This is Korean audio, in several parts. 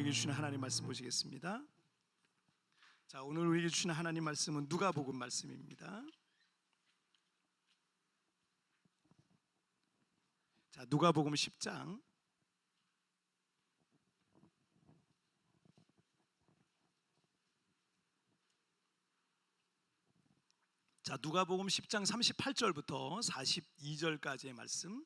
우리에게 주시는 하나님 말씀 보시겠습니다. 자, 오늘 우리에게 주시는 하나님 말씀은 누가복음 말씀입니다. 자, 누가복음 10장 자, 누가복음 10장 38절부터 42절까지의 말씀.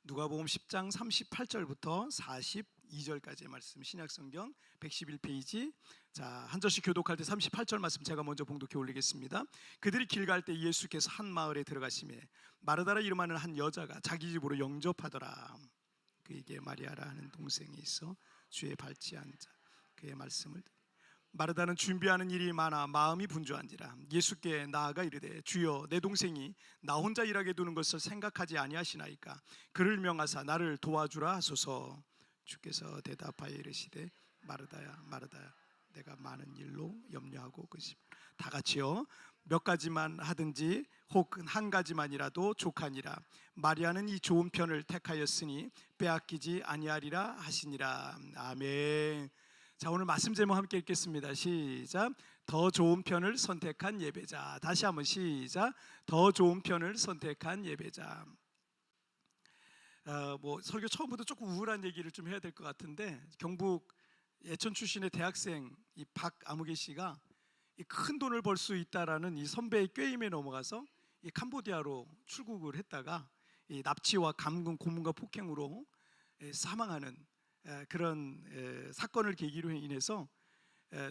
누가복음 10장 38절부터 42절까지의 말씀, 신약성경 111페이지. 자, 한 절씩 교독할 때 38절 말씀 제가 먼저 봉독해 올리겠습니다. 그들이 길 갈 때 예수께서 한 마을에 들어가시매 마르다라 이름하는 한 여자가 자기 집으로 영접하더라. 그에게 마리아라 하는 동생이 있어 주의 발치에 앉아 그의 말씀을 마르다는 준비하는 일이 많아 마음이 분주한지라 예수께 나아가 이르되 주여 내 동생이 나 혼자 일하게 두는 것을 생각하지 아니하시나이까 그를 명하사 나를 도와주라 하소서. 주께서 대답하여 이르시되 마르다야 마르다야 내가 많은 일로 염려하고 다 같이요. 몇 가지만 하든지 혹은 한 가지만이라도 족하니라. 마리아는 이 좋은 편을 택하였으니 빼앗기지 아니하리라 하시니라. 아멘. 자, 오늘 말씀 제목 함께 읽겠습니다. 시작. 더 좋은 편을 선택한 예배자. 다시 한번 시작. 더 좋은 편을 선택한 예배자. 설교 처음부터 조금 우울한 얘기를 좀 해야 될 것 같은데, 경북 예천 출신의 대학생 이 박아무개 씨가 이 큰 돈을 벌 수 있다라는 이 선배의 꾀임에 넘어가서 이 캄보디아로 출국을 했다가 이 납치와 감금, 고문과 폭행으로 사망하는 그런 사건을 계기로 인해서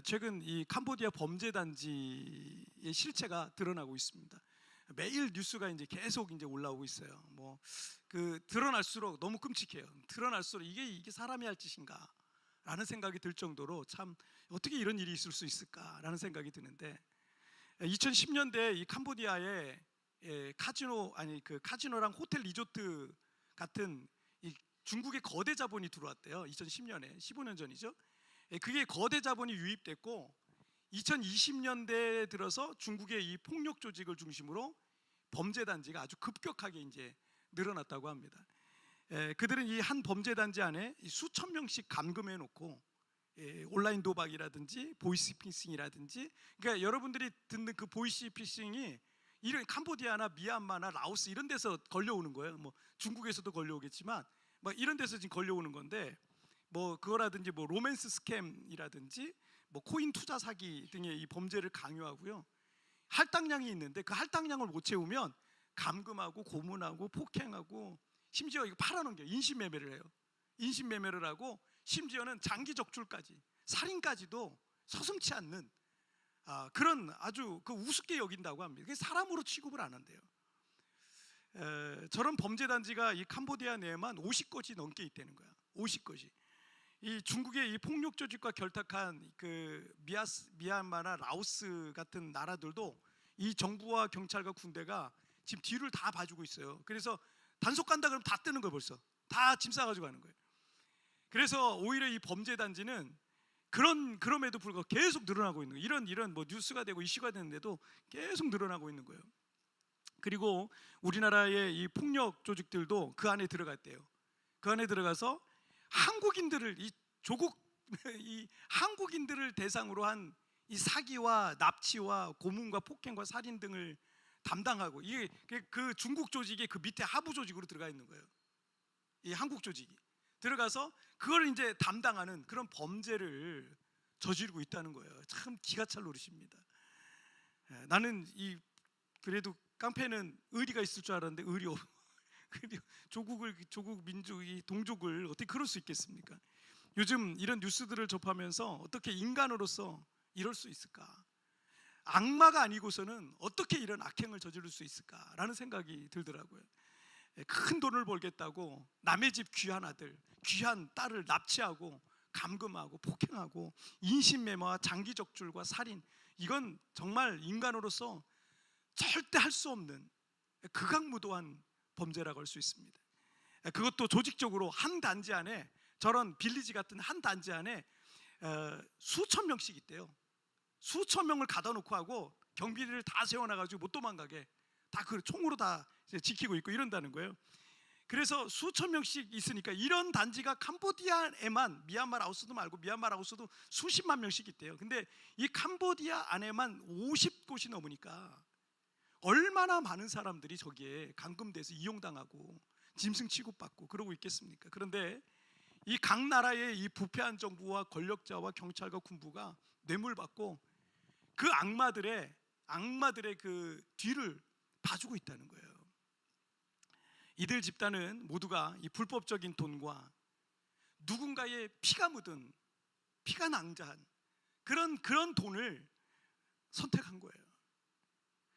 최근 이 캄보디아 범죄단지의 실체가 드러나고 있습니다. 매일 뉴스가 이제 계속 이제 올라오고 있어요. 드러날수록 너무 끔찍해요. 드러날수록 이게 사람이 할 짓인가? 라는 생각이 들 정도로 참 어떻게 이런 일이 있을 수 있을까라는 생각이 드는데, 2010년대 이 캄보디아에 카지노랑 호텔 리조트 같은 이 중국의 거대 자본이 들어왔대요. 2010년에 15년 전이죠. 그게 거대 자본이 유입됐고 2020년대에 들어서 중국의 이 폭력 조직을 중심으로 범죄 단지가 아주 급격하게 이제 늘어났다고 합니다. 그들은 이 한 범죄 단지 안에 수천 명씩 감금해 놓고 온라인 도박이라든지 보이스피싱이라든지, 그러니까 여러분들이 듣는 그 보이스피싱이 이런 캄보디아나 미얀마나 라오스 이런 데서 걸려오는 거예요. 중국에서도 걸려오겠지만 이런 데서 지금 걸려오는 건데, 그거라든지 로맨스 스캠이라든지 코인 투자 사기 등의 이 범죄를 강요하고요. 할당량이 있는데 그 할당량을 못 채우면 감금하고 고문하고 폭행하고 심지어 이거 팔아넘겨요. 인신매매를 해요. 인신매매를 하고 심지어는 장기 적출까지, 살인까지도 서슴지 않는 그런 아주 우습게 여긴다고 합니다. 사람으로 취급을 안 한대요. 저런 범죄 단지가 이 캄보디아 내에만 50곳이 넘게 있다는 거야. 50곳이. 이 중국의 이 폭력 조직과 결탁한 미얀마나 라오스 같은 나라들도 이 정부와 경찰과 군대가 지금 뒤를 다 봐주고 있어요. 그래서 단속 간다 그러면 다 뜨는 거예요. 벌써 다 짐 싸가지고 가는 거예요. 그래서 오히려 이 범죄 단지는 그럼에도 불구하고 계속 늘어나고 있는 거예요. 이런 뉴스가 되고 이슈가 되는데도 계속 늘어나고 있는 거예요. 그리고 우리나라의 이 폭력 조직들도 그 안에 들어갔대요. 그 안에 들어가서 한국인들을 이 한국인들을 대상으로 한 이 사기와 납치와 고문과 폭행과 살인 등을 담당하고, 이게 그 중국 조직의 그 밑에 하부 조직으로 들어가 있는 거예요. 이 한국 조직이 들어가서 그걸 이제 담당하는 그런 범죄를 저지르고 있다는 거예요. 참 기가 찰 노릇입니다. 나는 그래도 깡패는 의리가 있을 줄 알았는데 의리 없고 조국 민족이 동족을 어떻게 그럴 수 있겠습니까? 요즘 이런 뉴스들을 접하면서 어떻게 인간으로서 이럴 수 있을까? 악마가 아니고서는 어떻게 이런 악행을 저지를 수 있을까라는 생각이 들더라고요. 큰 돈을 벌겠다고 남의 집 귀한 아들, 귀한 딸을 납치하고 감금하고 폭행하고 인신매매와 장기 적출과 살인, 이건 정말 인간으로서 절대 할 수 없는 극악무도한 범죄라고 할 수 있습니다. 그것도 조직적으로 한 단지 안에, 저런 빌리지 같은 한 단지 안에 수천 명씩 있대요. 수천 명을 가다 놓고 하고 경비를 다 세워놔가지고 못 도망가게 다 그 총으로 다 지키고 있고 이런다는 거예요. 그래서 수천 명씩 있으니까 이런 단지가 캄보디아에만, 미얀마 라오스도 말고 미얀마 라오스도 수십만 명씩 있대요. 근데 이 캄보디아 안에만 50곳이 넘으니까 얼마나 많은 사람들이 저기에 감금돼서 이용당하고 짐승 취급받고 그러고 있겠습니까? 그런데 이 각 나라의 이 부패한 정부와 권력자와 경찰과 군부가 뇌물받고 그 악마들의 그 뒤를 봐주고 있다는 거예요. 이들 집단은 모두가 이 불법적인 돈과 누군가의 피가 묻은, 피가 낭자한 그런 돈을 선택한 거예요.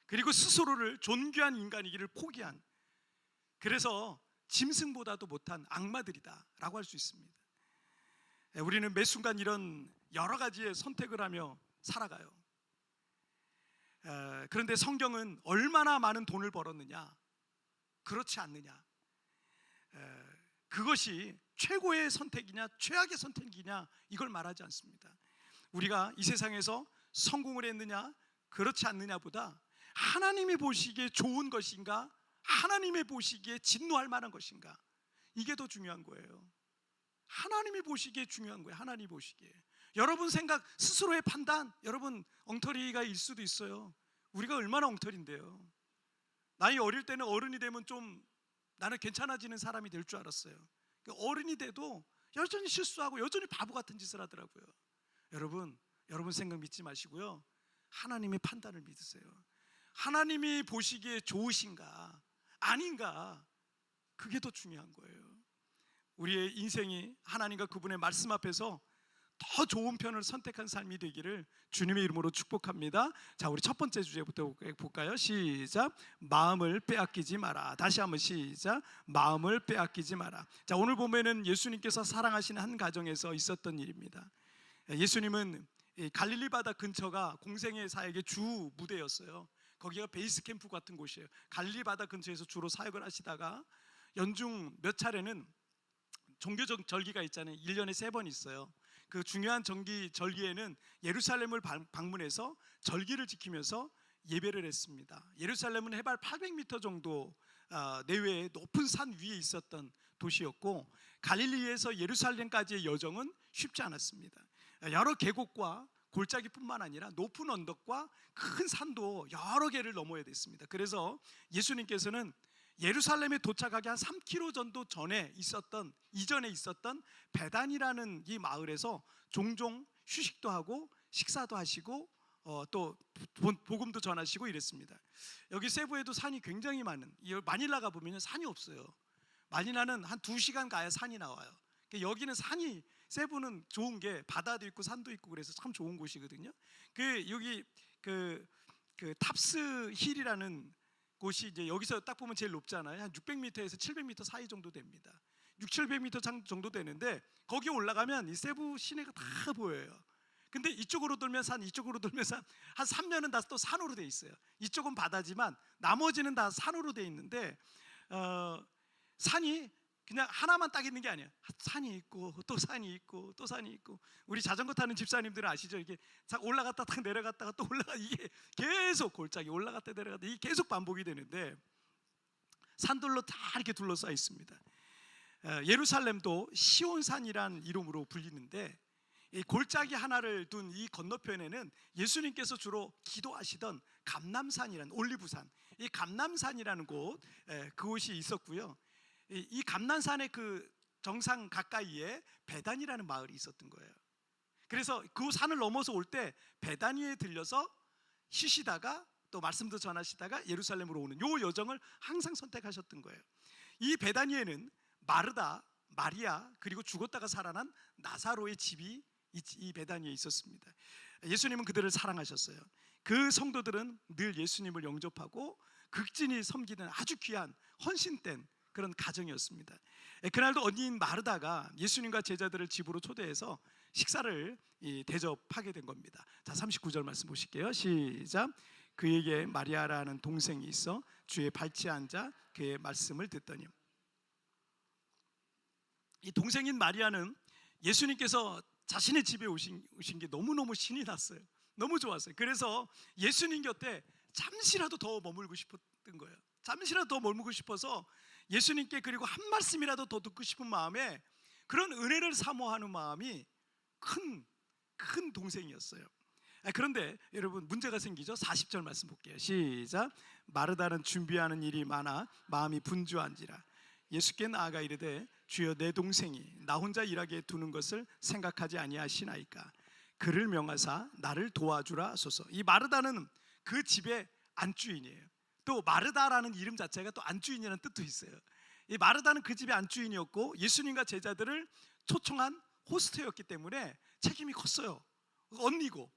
그리고 스스로를 존귀한 인간이기를 포기한, 그래서 짐승보다도 못한 악마들이다라고 할 수 있습니다. 우리는 매 순간 이런 여러 가지의 선택을 하며 살아가요. 그런데 성경은 얼마나 많은 돈을 벌었느냐, 그렇지 않느냐, 그것이 최고의 선택이냐 최악의 선택이냐 이걸 말하지 않습니다. 우리가 이 세상에서 성공을 했느냐 그렇지 않느냐보다 하나님이 보시기에 좋은 것인가, 하나님이 보시기에 진노할 만한 것인가, 이게 더 중요한 거예요. 하나님이 보시기에 중요한 거예요. 하나님이 보시기에. 여러분 생각, 스스로의 판단, 여러분 엉터리가 일 수도 있어요. 우리가 얼마나 엉터리인데요. 나이 어릴 때는 어른이 되면 좀 나는 괜찮아지는 사람이 될 줄 알았어요. 어른이 돼도 여전히 실수하고 여전히 바보 같은 짓을 하더라고요. 여러분 생각 믿지 마시고요, 하나님의 판단을 믿으세요. 하나님이 보시기에 좋으신가 아닌가, 그게 더 중요한 거예요. 우리의 인생이 하나님과 그분의 말씀 앞에서 더 좋은 편을 선택한 삶이 되기를 주님의 이름으로 축복합니다. 자, 우리 첫 번째 주제부터 볼까요? 시작. 마음을 빼앗기지 마라. 다시 한번 시작. 마음을 빼앗기지 마라. 자, 오늘 보면은 예수님께서 사랑하시는 한 가정에서 있었던 일입니다. 예수님은 갈릴리 바다 근처가 공생애 사역의 주 무대였어요. 거기가 베이스 캠프 같은 곳이에요. 갈릴리 바다 근처에서 주로 사역을 하시다가 연중 몇 차례는 종교적 절기가 있잖아요. 1년에 3번 있어요. 그 중요한 절기에는 예루살렘을 방문해서 절기를 지키면서 예배를 했습니다. 예루살렘은 해발 800m 정도 내외의 높은 산 위에 있었던 도시였고, 갈릴리에서 예루살렘까지의 여정은 쉽지 않았습니다. 여러 계곡과 골짜기뿐만 아니라 높은 언덕과 큰 산도 여러 개를 넘어야 됐습니다. 그래서 예수님께서는 예루살렘에 도착하기 한 3km 정도 이전에 있었던 베단이라는 이 마을에서 종종 휴식도 하고 식사도 하시고 또 복음도 전하시고 이랬습니다. 여기 세부에도 산이 굉장히 많은, 마닐라 가보면 산이 없어요. 마닐라는 한 2시간 가야 산이 나와요. 여기는 산이, 세부는 좋은 게 바다도 있고 산도 있고 그래서 참 좋은 곳이거든요. 여기 그 탑스 힐이라는 곳이 이제 여기서 딱 보면 제일 높잖아요. 한 600m에서 700m 사이 정도 됩니다. 600~700m 정도 되는데 거기 올라가면 이 세부 시내가 다 보여요. 근데 이쪽으로 돌면 산, 이쪽으로 돌면 산, 한 3년은 다 또 산으로 돼 있어요. 이쪽은 바다지만 나머지는 다 산으로 돼 있는데 산이 그냥 하나만 딱 있는 게 아니에요. 산이 있고 또 산이 있고 또 산이 있고. 우리 자전거 타는 집사님들은 아시죠? 이게 올라갔다 딱 내려갔다가 또 이게 계속 골짜기 올라갔다 내려갔다 이게 계속 반복이 되는데 산들로 다 이렇게 둘러싸여 있습니다. 예루살렘도 시온산이란 이름으로 불리는데 이 골짜기 하나를 둔 이 건너편에는 예수님께서 주로 기도하시던 감람산이라는 올리브산, 이 감람산이라는 그곳이 있었고요. 이 감람산의 그 정상 가까이에 베단이라는 마을이 있었던 거예요. 그래서 그 산을 넘어서 올 때 베다니에 들려서 쉬시다가 또 말씀도 전하시다가 예루살렘으로 오는 요 여정을 항상 선택하셨던 거예요. 이 베다니에는 마르다, 마리아, 그리고 죽었다가 살아난 나사로의 집이 이 베다니에 있었습니다. 예수님은 그들을 사랑하셨어요. 그 성도들은 늘 예수님을 영접하고 극진히 섬기는 아주 귀한 헌신된 그런 가정이었습니다. 그날도 언니인 마르다가 예수님과 제자들을 집으로 초대해서 식사를 대접하게 된 겁니다. 자, 39절 말씀 보실게요. 시작. 그에게 마리아라는 동생이 있어 주의 발치에 앉아 그의 말씀을 듣더니. 이 동생인 마리아는 예수님께서 자신의 집에 오신 게 너무너무 신이 났어요. 너무 좋았어요. 그래서 예수님 곁에 잠시라도 더 머물고 싶었던 거예요. 잠시라도 더 머물고 싶어서 예수님께 그리고 한 말씀이라도 더 듣고 싶은 마음에 그런 은혜를 사모하는 마음이 큰 동생이었어요. 그런데 여러분 문제가 생기죠. 40절 말씀 볼게요. 시작. 마르다는 준비하는 일이 많아 마음이 분주한지라 예수께 나아가 이르되 주여 내 동생이 나 혼자 일하게 두는 것을 생각하지 아니하시나이까 그를 명하사 나를 도와주라 하소서. 이 마르다는 그 집의 안주인이에요. 또 마르다라는 이름 자체가 또 안주인이라는 뜻도 있어요. 이 마르다는 그 집의 안주인이었고 예수님과 제자들을 초청한 호스트였기 때문에 책임이 컸어요. 언니고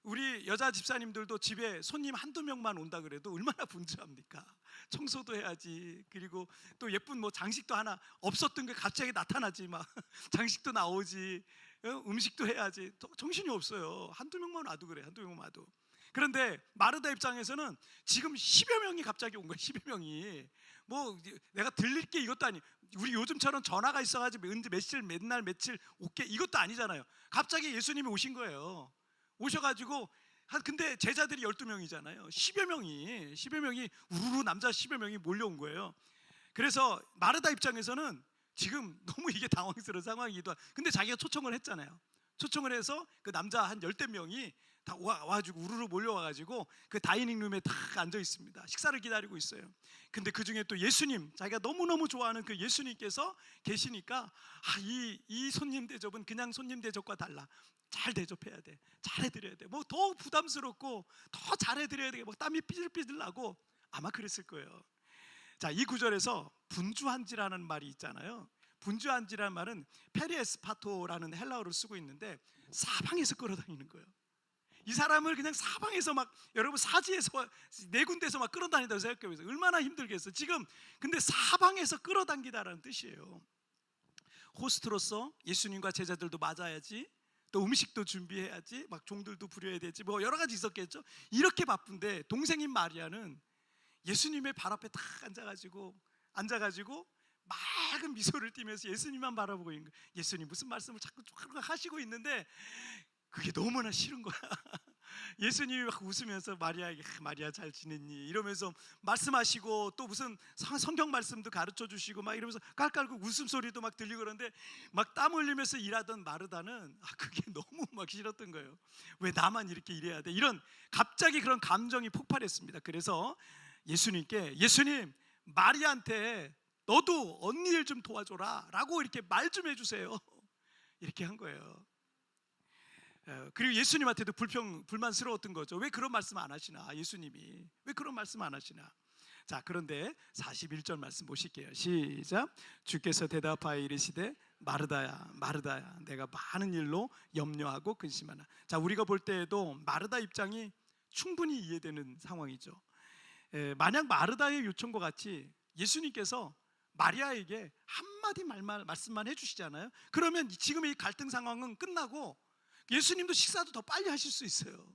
우리 여자 집사님들도 집에 손님 한두 명만 온다 그래도 얼마나 분주합니까? 청소도 해야지. 그리고 또 예쁜 뭐 장식도 하나 없었던 게 갑자기 나타나지 막 장식도 나오지. 음식도 해야지. 정신이 없어요. 한두 명만 와도 그래. 한두 명만 와도. 그런데 마르다 입장에서는 지금 10여 명이 갑자기 온 거예요. 10여 명이. 뭐 내가 들릴 게 이것도 아니. 우리 요즘처럼 전화가 있어가지고 언제 며칠 맨날 며칠 올게 이것도 아니잖아요. 갑자기 예수님이 오신 거예요. 오셔가지고 근데 제자들이 12명이잖아요 10여 명이 우르르 남자 10여 명이 몰려온 거예요. 그래서 마르다 입장에서는 지금 너무 이게 당황스러운 상황이기도 하고 근데 자기가 초청을 했잖아요. 초청을 해서 그 남자 한 10명이 다 와가지고 우르르 몰려와가지고 그 다이닝룸에 딱 앉아 있습니다. 식사를 기다리고 있어요. 근데 그 중에 또 예수님, 자기가 너무너무 좋아하는 그 예수님께서 계시니까 이 손님 대접은 그냥 손님 대접과 달라. 잘 대접해야 돼. 잘해드려야 돼. 뭐 더 부담스럽고 더 잘해드려야 돼. 뭐 땀이 삐질삐질 나고 아마 그랬을 거예요. 자, 이 구절에서 분주한지라는 말이 있잖아요. 분주한지라는 말은 페리에스파토라는 헬라어를 쓰고 있는데 사방에서 끌어다니는 거예요. 이 사람을 그냥 사방에서 막 여러분 사지에서 네 군데서 막 끌어다닌다고 생각해보세요. 얼마나 힘들겠어요. 지금 근데 사방에서 끌어당기다라는 뜻이에요. 호스트로서 예수님과 제자들도 맞아야지. 또 음식도 준비해야지. 막 종들도 부려야 되지. 뭐 여러 가지 있었겠죠. 이렇게 바쁜데 동생인 마리아는 예수님의 발 앞에 딱 앉아가지고 맑은 미소를 띠면서 예수님만 바라보고 있는 거예요. 예수님 무슨 말씀을 자꾸 하시고 있는데 그게 너무나 싫은 거야. 예수님이 막 웃으면서 마리아에게 마리아 잘 지냈니? 이러면서 말씀하시고 또 무슨 성경 말씀도 가르쳐 주시고 막 이러면서 깔깔고 웃음소리도 막 들리고 그러는데 막 땀 흘리면서 일하던 마르다는 그게 너무 막 싫었던 거예요. 왜 나만 이렇게 일해야 돼? 이런 갑자기 그런 감정이 폭발했습니다. 그래서 예수님께 예수님 마리아한테 너도 언니 일 좀 도와줘라 라고 이렇게 말 좀 해주세요. 이렇게 한 거예요. 그리고 예수님한테도 불만스러웠던 거죠. 왜 그런 말씀 안 하시나? 예수님이 왜 그런 말씀 안 하시나? 자, 그런데 41절 말씀 보실게요. 시작. 주께서 대답하여 이르시되 마르다야 마르다야 내가 많은 일로 염려하고 근심하나. 자, 우리가 볼 때에도 마르다 입장이 충분히 이해되는 상황이죠. 만약 마르다의 요청과 같이 예수님께서 마리아에게 한마디 말씀만 해주시잖아요. 그러면 지금 이 갈등 상황은 끝나고 예수님도 식사도 더 빨리 하실 수 있어요.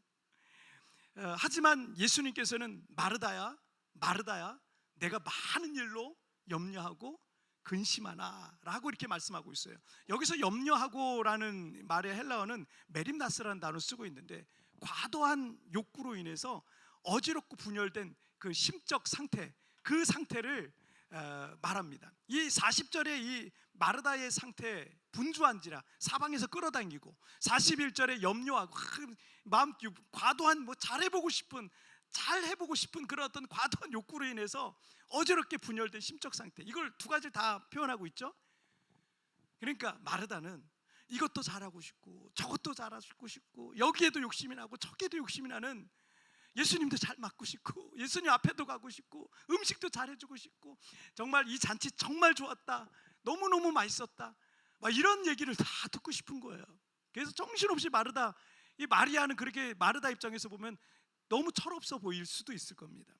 하지만 예수님께서는 마르다야 마르다야 내가 많은 일로 염려하고 근심하나 라고 이렇게 말씀하고 있어요. 여기서 염려하고라는 말의 헬라어는 메림나스라는 단어를 쓰고 있는데 과도한 욕구로 인해서 어지럽고 분열된 그 심적 상태, 그 상태를 말합니다. 이 40절에 이 마르다의 상태 분주한지라 사방에서 끌어당기고 41절에 염려하고 마음 과도한 뭐 잘해보고 싶은 그런 어떤 과도한 욕구로 인해서 어지럽게 분열된 심적 상태, 이걸 두 가지를 다 표현하고 있죠. 그러니까 마르다는 이것도 잘하고 싶고 저것도 잘하고 싶고 여기에도 욕심이 나고 저기에도 욕심이 나는 예수님도 잘 맞고 싶고 예수님 앞에도 가고 싶고 음식도 잘해주고 싶고 정말 이 잔치 정말 좋았다, 너무너무 맛있었다, 막 이런 얘기를 다 듣고 싶은 거예요. 그래서 정신없이 마르다, 이 마리아는 그렇게 마르다 입장에서 보면 너무 철없어 보일 수도 있을 겁니다.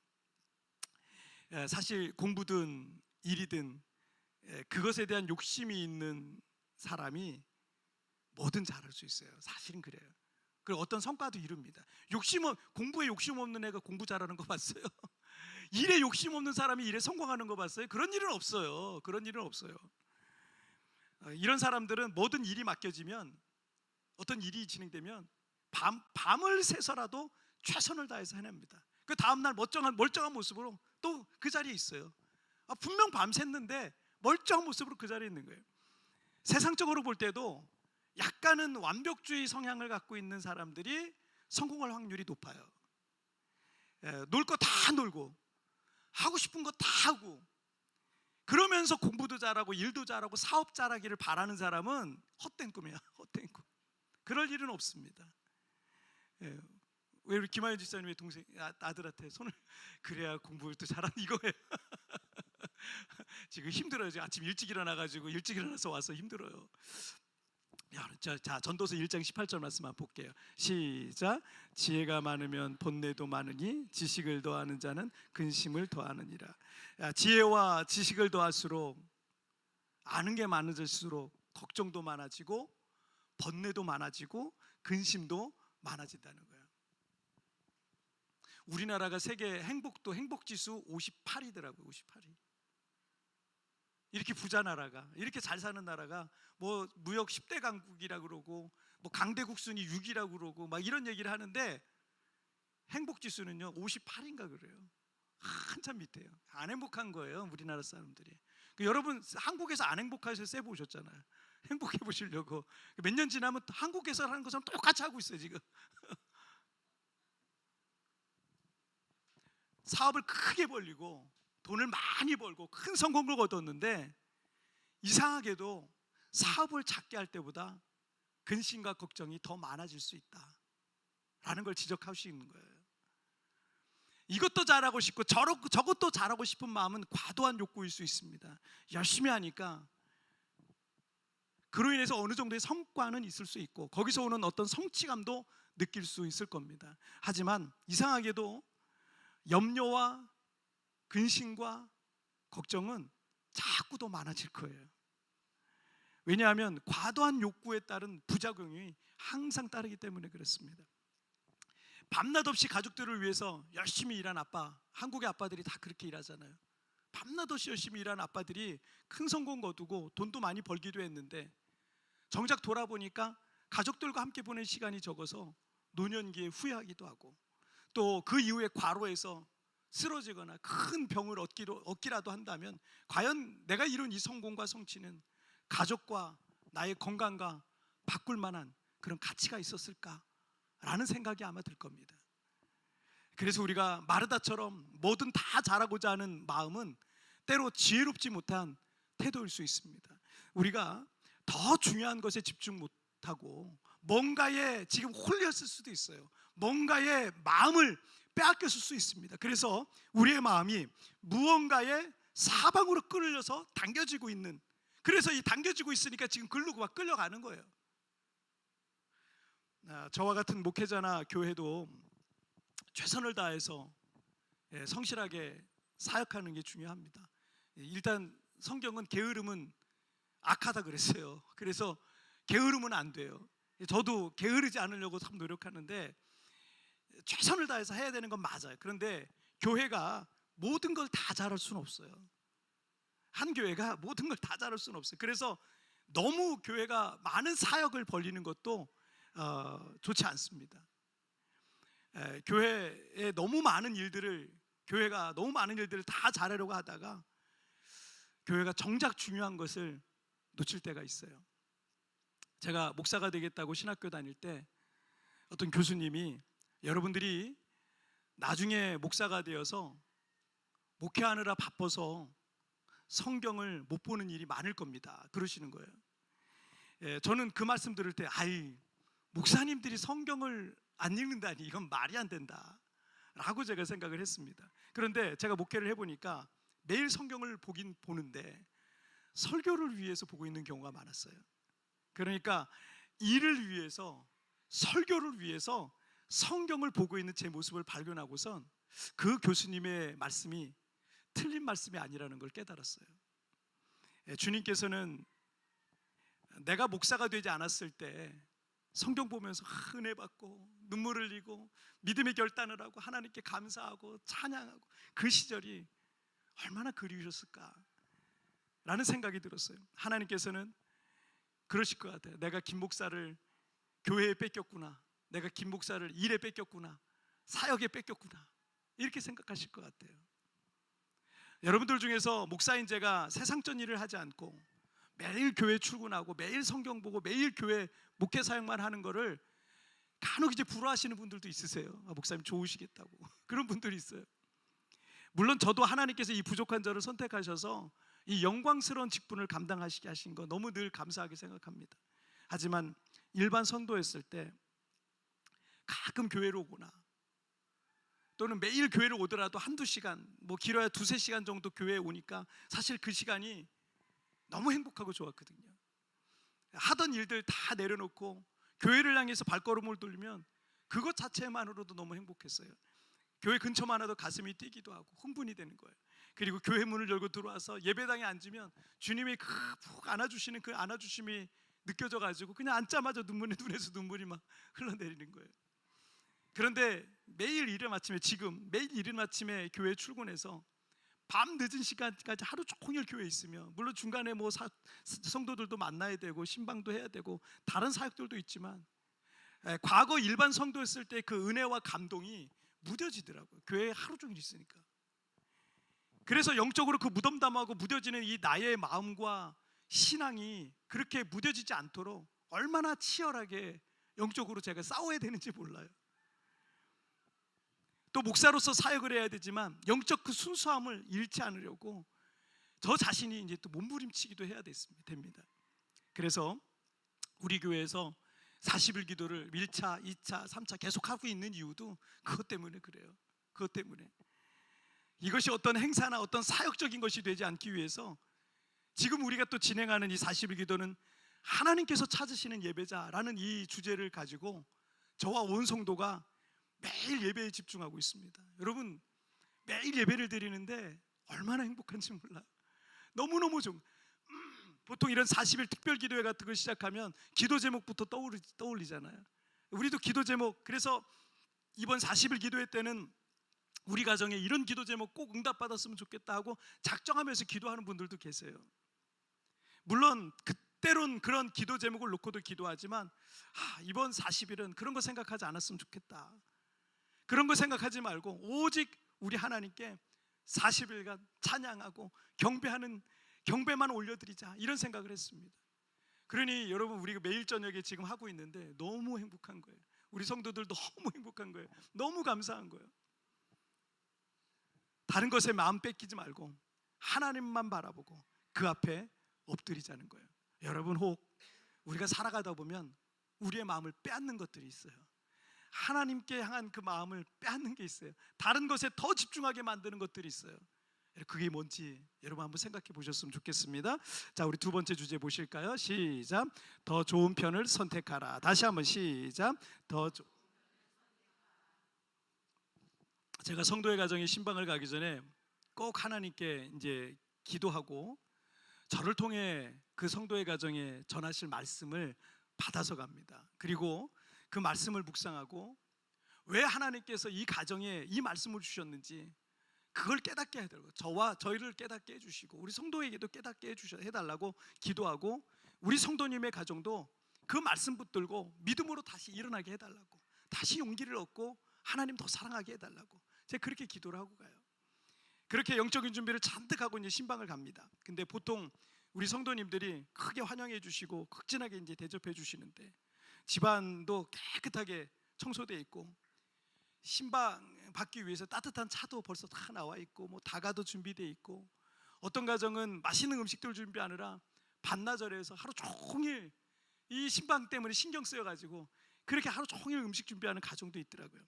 사실 공부든 일이든 그것에 대한 욕심이 있는 사람이 뭐든 잘할 수 있어요. 사실은 그래요. 그리고 어떤 성과도 이룹니다. 공부에 욕심 없는 애가 공부 잘하는 거 봤어요? 일에 욕심 없는 사람이 일에 성공하는 거 봤어요? 그런 일은 없어요. 그런 일은 없어요. 이런 사람들은 모든 일이 맡겨지면, 어떤 일이 진행되면 밤을 새서라도 최선을 다해서 해냅니다. 그 다음날 멀쩡한 모습으로 또 그 자리에 있어요. 분명 밤샜는데 멀쩡한 모습으로 그 자리에 있는 거예요. 세상적으로 볼 때도 약간은 완벽주의 성향을 갖고 있는 사람들이 성공할 확률이 높아요. 놀 거 다 놀고 하고 싶은 거 다 하고 그러면서 공부도 잘하고 일도 잘하고 사업 잘하기를 바라는 사람은 헛된 꿈이야. 헛된 꿈. 그럴 일은 없습니다. 왜 우리 김하연 집사님의 동생 아들한테 손을 그래야 공부를 또 잘하는 이거예요. 지금 힘들어요. 지금 아침 일찍 일어나가지고 일찍 일어나서 와서 힘들어요. 자, 전도서 1장 18절 말씀 한번 볼게요. 시작. 지혜가 많으면 본뇌도 많으니 지식을 더하는 자는 근심을 더하느니라. 지혜와 지식을 더할수록 아는 게 많아질수록 걱정도 많아지고 번뇌도 많아지고 근심도 많아진다는 거예요. 우리나라가 세계 행복지수 58이더라고요. 58위. 이렇게 부자 나라가, 이렇게 잘 사는 나라가 뭐 무역 10대 강국이라 그러고 뭐 강대국 순위 6이라 그러고 막 이런 얘기를 하는데 행복지수는요 58인가 그래요. 한참 밑에요. 안 행복한 거예요, 우리나라 사람들이. 여러분 한국에서 안 행복하셔서 세부 오셨잖아요. 행복해 보시려고 몇 년 지나면 한국에서 하는 것처럼 똑같이 하고 있어요 지금. 사업을 크게 벌리고 돈을 많이 벌고 큰 성공을 거뒀는데 이상하게도 사업을 작게 할 때보다 근심과 걱정이 더 많아질 수 있다라는 걸 지적하시는 거예요. 이것도 잘하고 싶고 저것도 잘하고 싶은 마음은 과도한 욕구일 수 있습니다. 열심히 하니까 그로 인해서 어느 정도의 성과는 있을 수 있고 거기서 오는 어떤 성취감도 느낄 수 있을 겁니다. 하지만 이상하게도 염려와 근심과 걱정은 자꾸 더 많아질 거예요. 왜냐하면 과도한 욕구에 따른 부작용이 항상 따르기 때문에 그렇습니다. 밤낮 없이 가족들을 위해서 열심히 일한 아빠, 한국의 아빠들이 다 그렇게 일하잖아요. 밤낮 없이 열심히 일한 아빠들이 큰 성공 거두고 돈도 많이 벌기도 했는데 정작 돌아보니까 가족들과 함께 보낸 시간이 적어서 노년기에 후회하기도 하고 또 그 이후에 과로해서 쓰러지거나 큰 병을 얻기라도 한다면 과연 내가 이룬 이 성공과 성취는 가족과 나의 건강과 바꿀 만한 그런 가치가 있었을까라는 생각이 아마 들 겁니다. 그래서 우리가 마르다처럼 뭐든 다 잘하고자 하는 마음은 때로 지혜롭지 못한 태도일 수 있습니다. 우리가 더 중요한 것에 집중 못하고 뭔가에 지금 홀렸을 수도 있어요. 뭔가에 마음을 빼앗겼을 수 있습니다. 그래서 우리의 마음이 무언가에 사방으로 끌려서 당겨지고 있는, 그래서 이 당겨지고 있으니까 지금 글로 막 끌려가는 거예요. 저와 같은 목회자나 교회도 최선을 다해서 성실하게 사역하는 게 중요합니다. 일단 성경은 게으름은 악하다 그랬어요. 그래서 게으르면 안 돼요. 저도 게으르지 않으려고 참 노력하는데 최선을 다해서 해야 되는 건 맞아요. 그런데 교회가 모든 걸 다 잘할 수는 없어요. 한 교회가 모든 걸 다 잘할 수는 없어요. 그래서 너무 교회가 많은 사역을 벌리는 것도 좋지 않습니다. 교회에 너무 많은 일들을 교회가 너무 많은 일들을 다 잘하려고 하다가 교회가 정작 중요한 것을 놓칠 때가 있어요. 제가 목사가 되겠다고 신학교 다닐 때 어떤 교수님이 여러분들이 나중에 목사가 되어서 목회하느라 바빠서 성경을 못 보는 일이 많을 겁니다. 그러시는 거예요. 저는 그 말씀 들을 때 목사님들이 성경을 안 읽는다니 이건 말이 안 된다 라고 제가 생각을 했습니다. 그런데 제가 목회를 해보니까 매일 성경을 보긴 보는데 설교를 위해서 보고 있는 경우가 많았어요. 그러니까 일을 위해서, 설교를 위해서 성경을 보고 있는 제 모습을 발견하고선 그 교수님의 말씀이 틀린 말씀이 아니라는 걸 깨달았어요. 주님께서는 내가 목사가 되지 않았을 때 성경 보면서 은혜 받고 눈물 흘리고 믿음의 결단을 하고 하나님께 감사하고 찬양하고 그 시절이 얼마나 그리우셨을까 라는 생각이 들었어요. 하나님께서는 그러실 것 같아요. 내가 김 목사를 교회에 뺏겼구나, 내가 김 목사를 일에 뺏겼구나, 사역에 뺏겼구나, 이렇게 생각하실 것 같아요. 여러분들 중에서 목사인 제가 세상적 일을 하지 않고 매일 교회 출근하고 매일 성경 보고 매일 교회 목회 사역만 하는 거를 간혹 이제 부러워하시는 분들도 있으세요. 목사님 좋으시겠다고. 그런 분들이 있어요. 물론 저도 하나님께서 이 부족한 저를 선택하셔서 이 영광스러운 직분을 감당하시게 하신 거 너무 늘 감사하게 생각합니다. 하지만 일반 성도였을 때 가끔 교회로 오거나 또는 매일 교회를 오더라도 한두 시간, 뭐 길어야 두세 시간 정도 교회에 오니까 사실 그 시간이 너무 행복하고 좋았거든요. 하던 일들 다 내려놓고 교회를 향해서 발걸음을 돌리면 그것 자체만으로도 너무 행복했어요. 교회 근처만 해도 가슴이 뛰기도 하고 흥분이 되는 거예요. 그리고 교회 문을 열고 들어와서 예배당에 앉으면 주님이 푹 안아주시는 그 안아주심이 느껴져가지고 그냥 앉자마자 눈에서 눈물이 막 흘러내리는 거예요. 그런데 매일 이른 아침에 교회 출근해서 밤 늦은 시간까지 하루 종일 교회에 있으며, 물론 중간에 뭐 성도들도 만나야 되고 신방도 해야 되고 다른 사역들도 있지만 과거 일반 성도였을 때 그 은혜와 감동이 무뎌지더라고요. 교회에 하루 종일 있으니까. 그래서 영적으로 그 무덤덤하고 무뎌지는 이 나의 마음과 신앙이 그렇게 무뎌지지 않도록 얼마나 치열하게 영적으로 제가 싸워야 되는지 몰라요. 또 목사로서 사역을 해야 되지만 영적 그 순수함을 잃지 않으려고 저 자신이 이제 또 몸부림치기도 해야 됩니다. 그래서 우리 교회에서 40일 기도를 1차, 2차, 3차 계속 하고 있는 이유도 그것 때문에 그래요. 그것 때문에 이것이 어떤 행사나 어떤 사역적인 것이 되지 않기 위해서 지금 우리가 또 진행하는 이 40일 기도는 하나님께서 찾으시는 예배자라는 이 주제를 가지고 저와 온 성도가 매일 예배에 집중하고 있습니다. 여러분, 매일 예배를 드리는데 얼마나 행복한지 몰라요. 너무너무 좀 보통 이런 40일 특별 기도회 같은 걸 시작하면 기도 제목부터 떠올리잖아요. 우리도 기도 제목, 그래서 이번 40일 기도회 때는 우리 가정에 이런 기도 제목 꼭 응답받았으면 좋겠다 하고 작정하면서 기도하는 분들도 계세요. 물론 때론 그런 기도 제목을 놓고도 기도하지만 이번 40일은 그런 거 생각하지 않았으면 좋겠다. 그런 거 생각하지 말고 오직 우리 하나님께 40일간 찬양하고 경배만 올려드리자, 이런 생각을 했습니다. 그러니 여러분, 우리가 매일 저녁에 지금 하고 있는데 너무 행복한 거예요. 우리 성도들 너무 행복한 거예요. 너무 감사한 거예요. 다른 것에 마음 뺏기지 말고 하나님만 바라보고 그 앞에 엎드리자는 거예요. 여러분, 혹 우리가 살아가다 보면 우리의 마음을 빼앗는 것들이 있어요. 하나님께 향한 그 마음을 빼앗는 게 있어요. 다른 것에 더 집중하게 만드는 것들이 있어요. 그게 뭔지 여러분 한번 생각해 보셨으면 좋겠습니다. 자, 우리 두 번째 주제 보실까요? 시작. 더 좋은 편을 선택하라. 다시 한번 시작. 제가 성도의 가정에 신방을 가기 전에 꼭 하나님께 이제 기도하고 저를 통해 그 성도의 가정에 전하실 말씀을 받아서 갑니다. 그리고 그 말씀을 묵상하고 왜 하나님께서 이 가정에 이 말씀을 주셨는지 그걸 깨닫게 해달라고, 저희를 깨닫게 해주시고 우리 성도에게도 깨닫게 해달라고 기도하고, 우리 성도님의 가정도 그 말씀 붙들고 믿음으로 다시 일어나게 해달라고, 다시 용기를 얻고 하나님 더 사랑하게 해달라고 제가 그렇게 기도를 하고 가요. 그렇게 영적인 준비를 잔뜩 하고 이제 신방을 갑니다. 근데 보통 우리 성도님들이 크게 환영해 주시고 극진하게 이제 대접해 주시는데 집안도 깨끗하게 청소되어 있고 신방 받기 위해서 따뜻한 차도 벌써 다 나와 있고 뭐 다가도 준비되어 있고, 어떤 가정은 맛있는 음식들 준비하느라 반나절에서 하루 종일 이 신방 때문에 신경 쓰여가지고 그렇게 하루 종일 음식 준비하는 가정도 있더라고요.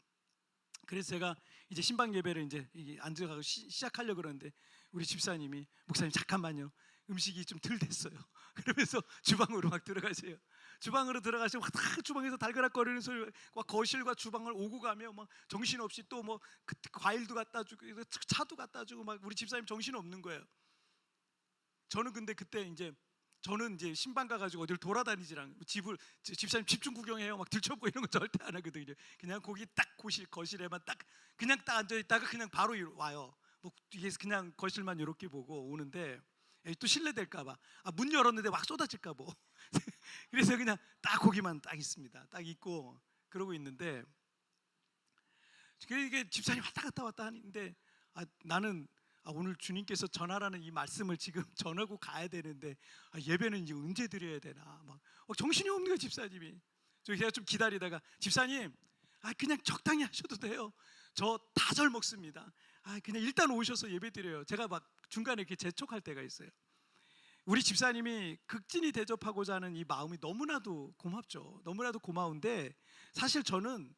그래서 제가 이제 신방 예배를 이제 앉아가고 시작하려고 그러는데 우리 집사님이, 목사님 잠깐만요, 음식이 좀 덜 됐어요. 그러면서 주방으로 막 들어가세요. 주방으로 들어가시면 막 주방에서 달그락거리는 소리, 거실과 주방을 오고 가며 막 정신없이 또 뭐 과일도 갖다 주고 차도 갖다 주고 막 우리 집사님 정신 없는 거예요. 저는 근데 그때 저는 이제 신방 가가지고 어딜 돌아다니지랑 집사님 집중 구경해요 막 들춰보고 이런 거 절대 안 하거든요. 그냥 거기 딱 거실에만 딱 앉아 있다가 그냥 바로 와요. 뭐 뒤에서 그냥 거실만 이렇게 보고 오는데 또 실례될까봐 문 열었는데 막 쏟아질까봐 그래서 그냥 딱 거기만 딱 있습니다. 딱 있고 그러고 있는데 이게 집사님 왔다 갔다 하는데 나는 오늘 주님께서 전하라는 이 말씀을 지금 전하고 가야 되는데 예배는 이제 언제 드려야 되나 막 정신이 없는 거예요 집사님이. 제가 좀 기다리다가 집사님 그냥 적당히 하셔도 돼요. 저 다 잘 먹습니다. 그냥 일단 오셔서 예배 드려요. 제가 막 중간에 이렇게 재촉할 때가 있어요. 우리 집사님이 극진히 대접하고자 하는 이 마음이 너무나도 고맙죠. 너무나도 고마운데 사실 저는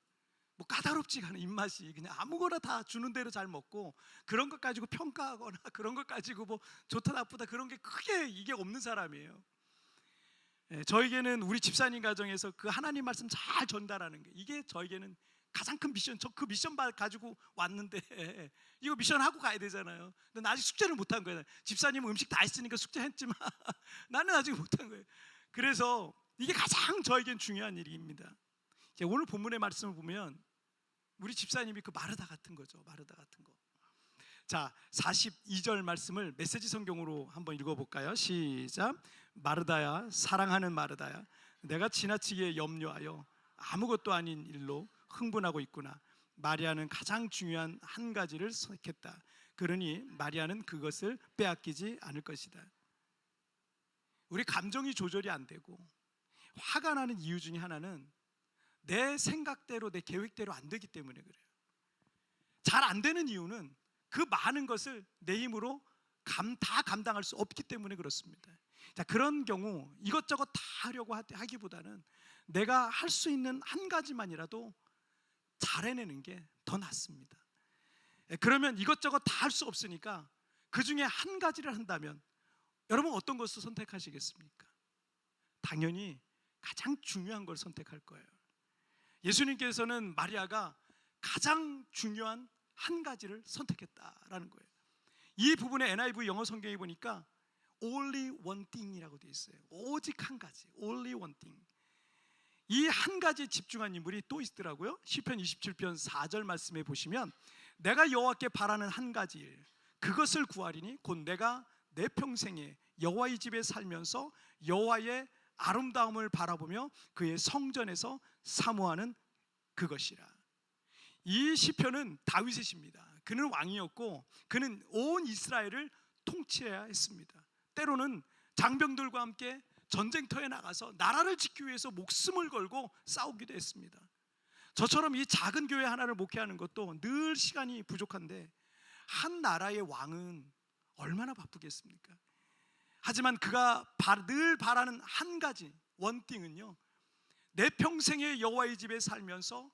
뭐 까다롭지가 않은 입맛이 그냥 아무거나 다 주는 대로 잘 먹고 그런 것 가지고 평가하거나 그런 것 가지고 뭐 좋다 나쁘다 그런 게 크게 이게 없는 사람이에요. 저에게는 우리 집사님 가정에서 그 하나님 말씀 잘 전달하는 게 이게 저에게는 가장 큰 미션. 저 그 미션 가지고 왔는데 이거 미션 하고 가야 되잖아요. 근데 나 아직 숙제를 못한 거예요. 집사님은 음식 다 했으니까 숙제했지만 나는 아직 못한 거예요. 그래서 이게 가장 저에겐 중요한 일입니다. 오늘 본문의 말씀을 보면 우리 집사님이 그 마르다 같은 거죠. 마르다 같은 거. 자, 42절 말씀을 메시지 성경으로 한번 읽어볼까요? 시작. 마르다야, 사랑하는 마르다야, 내가 지나치게 염려하여 아무것도 아닌 일로 흥분하고 있구나. 마리아는 가장 중요한 한 가지를 선택했다. 그러니 마리아는 그것을 빼앗기지 않을 것이다. 우리 감정이 조절이 안 되고 화가 나는 이유 중에 하나는 내 생각대로 내 계획대로 안 되기 때문에 그래요. 잘 안 되는 이유는 그 많은 것을 내 힘으로 다 감당할 수 없기 때문에 그렇습니다. 자, 그런 경우 이것저것 다 하려고 하기보다는 내가 할 수 있는 한 가지만이라도 잘 해내는 게 더 낫습니다. 그러면 이것저것 다 할 수 없으니까 그 중에 한 가지를 한다면 여러분 어떤 것을 선택하시겠습니까? 당연히 가장 중요한 걸 선택할 거예요. 예수님께서는 마리아가 가장 중요한 한 가지를 선택했다라는 거예요. 이 부분에 NIV 영어 성경에 보니까 only one thing이라고 되어 있어요. 오직 한 가지, only one thing. 이 한 가지에 집중한 인물이 또 있더라고요. 시편 27편 4절 말씀에 보시면 내가 여호와께 바라는 한 가지 일, 그것을 구하리니 곧 내가 내 평생에 여호와의 집에 살면서 여호와의 아름다움을 바라보며 그의 성전에서 사모하는 그것이라. 이 시편은 다윗의 시입니다. 그는 왕이었고 그는 온 이스라엘을 통치해야 했습니다. 때로는 장병들과 함께 전쟁터에 나가서 나라를 지키기 위해서 목숨을 걸고 싸우기도 했습니다. 저처럼 이 작은 교회 하나를 목회하는 것도 늘 시간이 부족한데 한 나라의 왕은 얼마나 바쁘겠습니까? 하지만 그가 늘 바라는 한 가지 원띵은요, 내 평생에 여호와의 집에 살면서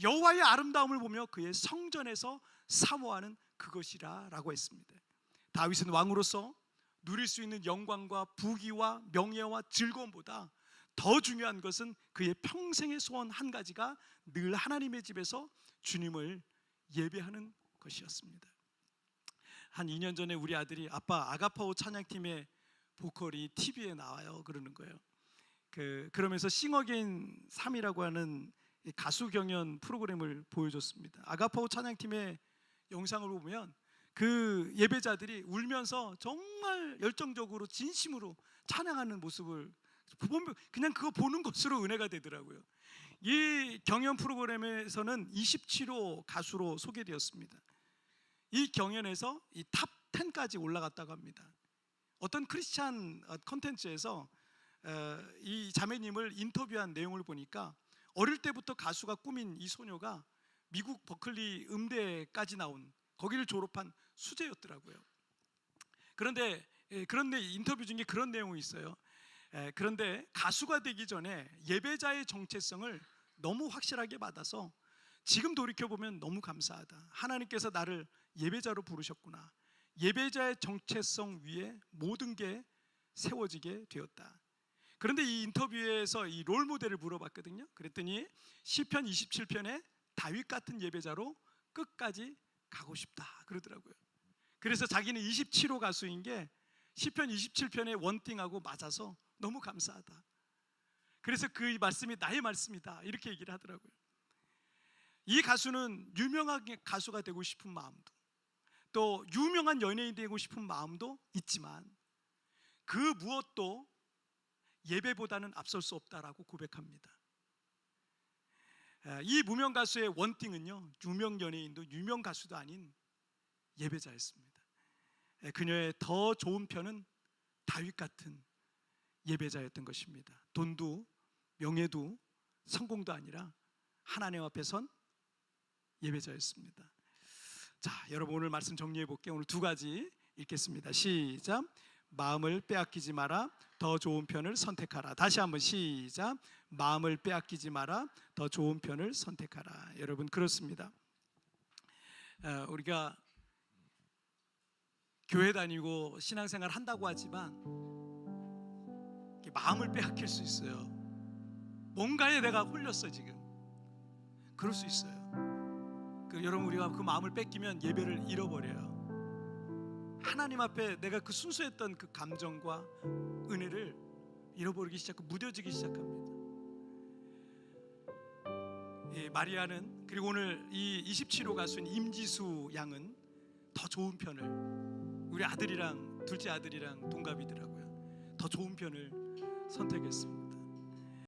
여호와의 아름다움을 보며 그의 성전에서 사모하는 그것이라 라고 했습니다. 다윗은 왕으로서 누릴 수 있는 영광과 부귀와 명예와 즐거움보다 더 중요한 것은 그의 평생의 소원 한 가지가 늘 하나님의 집에서 주님을 예배하는 것이었습니다. 한 2년 전에 우리 아들이 아빠 아가파오 찬양팀의 보컬이 TV에 나와요 그러는 거예요. 그러면서 싱어게인 3이라고 하는 가수 경연 프로그램을 보여줬습니다. 아가파오 찬양팀의 영상을 보면 그 예배자들이 울면서 정말 열정적으로 진심으로 찬양하는 모습을 보면 그냥 그거 보는 것으로 은혜가 되더라고요. 이 경연 프로그램에서는 27호 가수로 소개되었습니다. 이 경연에서 이 탑 10까지 올라갔다고 합니다. 어떤 크리스찬 콘텐츠에서 이 자매님을 인터뷰한 내용을 보니까 어릴 때부터 가수가 꿈인 이 소녀가 미국 버클리 음대까지 나온 거기를 졸업한 수재였더라고요. 그런데 인터뷰 중에 그런 내용이 있어요. 그런데 가수가 되기 전에 예배자의 정체성을 너무 확실하게 받아서 지금 돌이켜보면 너무 감사하다. 하나님께서 나를 예배자로 부르셨구나. 예배자의 정체성 위에 모든 게 세워지게 되었다. 그런데 이 인터뷰에서 이 롤모델을 물어봤거든요. 그랬더니 시편 27편에 다윗 같은 예배자로 끝까지 가고 싶다 그러더라고요. 그래서 자기는 27호 가수인 게 시편 27편의 원띵하고 맞아서 너무 감사하다. 그래서 그 말씀이 나의 말씀이다 이렇게 얘기를 하더라고요. 이 가수는 유명한 가수가 되고 싶은 마음도 또 유명한 연예인이 되고 싶은 마음도 있지만 그 무엇도 예배보다는 앞설 수 없다라고 고백합니다. 이 무명 가수의 원띵은요, 유명 연예인도 유명 가수도 아닌 예배자였습니다. 그녀의 더 좋은 편은 다윗 같은 예배자였던 것입니다. 돈도 명예도 성공도 아니라 하나님 앞에 선 예배자였습니다. 자, 여러분 오늘 말씀 정리해 볼게요. 오늘 두 가지 읽겠습니다. 시작. 마음을 빼앗기지 마라. 더 좋은 편을 선택하라. 다시 한번 시작. 마음을 빼앗기지 마라. 더 좋은 편을 선택하라. 여러분 그렇습니다. 우리가 교회 다니고 신앙생활 한다고 하지만 마음을 빼앗길 수 있어요. 뭔가에 내가 홀렸어 지금. 그럴 수 있어요. 여러분 우리가 그 마음을 뺏기면 예배를 잃어버려요. 하나님 앞에 내가 그 순수했던 그 감정과 은혜를 잃어버리기 시작하고 무뎌지기 시작합니다. 마리아는, 그리고 오늘 이 27호 가수인 임지수 양은 더 좋은 편을, 우리 아들이랑 둘째 아들이랑 동갑이더라고요. 더 좋은 편을 선택했습니다.